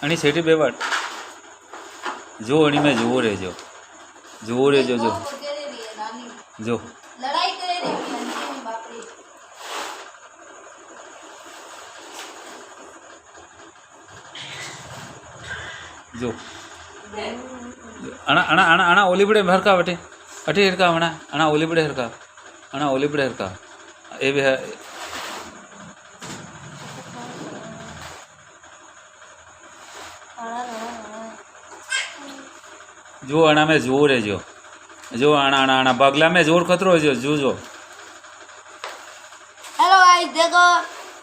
અણી સેઠી બે વાર જો અણી મેં જોવો રહેજો જો જો લડાઈ કરે રે બાપરે જો અણા અણા અણા અણા ઓલી બડે હરકા વટે અઠે હરકા અણા ઓલી બડે હરકા એ બે जो अणा में जोर है जो अणा अणा अणा बगला में जोर खतरो है जो हेलो गाइस देखो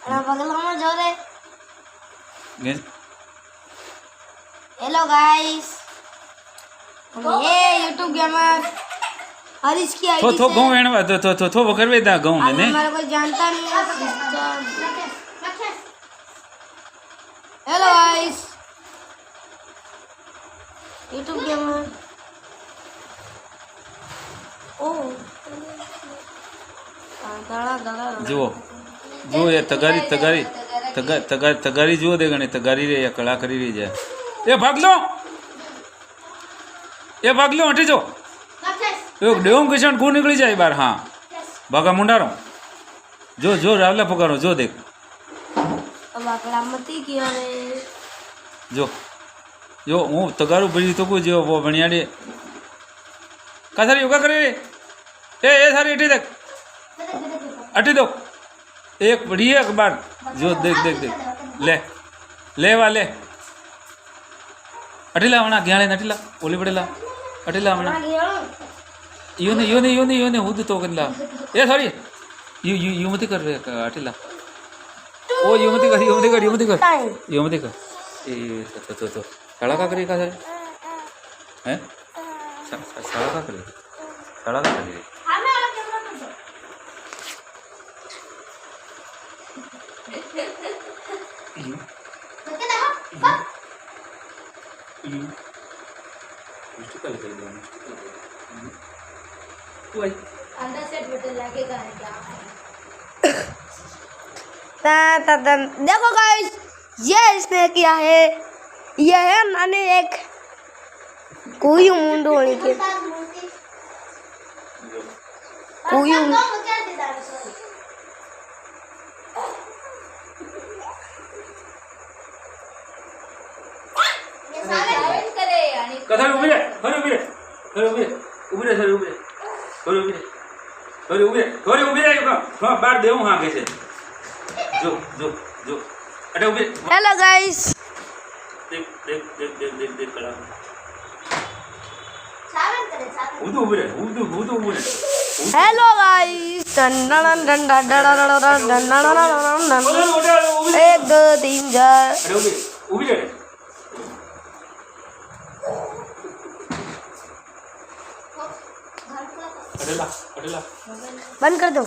अणा बगला में जोर है हेलो गाइस ये YouTube गेमर हरीश की आईडी थो गांव एणवा थो करवे दा गांव ने हमारा कोई जानता नहीं है system hello guys YouTube gamer ओ जो जो ये तगारी जो दे गणे तगारी रे या कला करी रही जाए ये भाग लो हटी जो एक डेम किशन को निकली जाए बार हाँ भागा मुंडारो जो रावला पकड़ो जो देख अब आकड़ा मती किया रे जो हूँ तगारू भरी तो कोई जो वो बनियाड़ी का सारी योगा करे रे ए सारी अटी दो एक बढ़िया एक बार जो देख ले वाले अटीला वना ग्याले नटीला ओली बड़ेला अटीला वना योने हुद तो कनला ए सॉरी यू मत कर रे अटीला ओ यू मत कर ए तो साला का करे का सर हैं साला का करे अंदर से बटन लगेगा क्या देखो गाइस ये इसने किया है ये है मैंने एक कोई मुंड होने के कोई कथा उभी रे बार देऊ हाँ कैसे जो अटे उभी हेलो गाइस देख कला उभी रे हेलो गाइस 1 2 3 4 अरे उभी रे अटेला बंद कर दो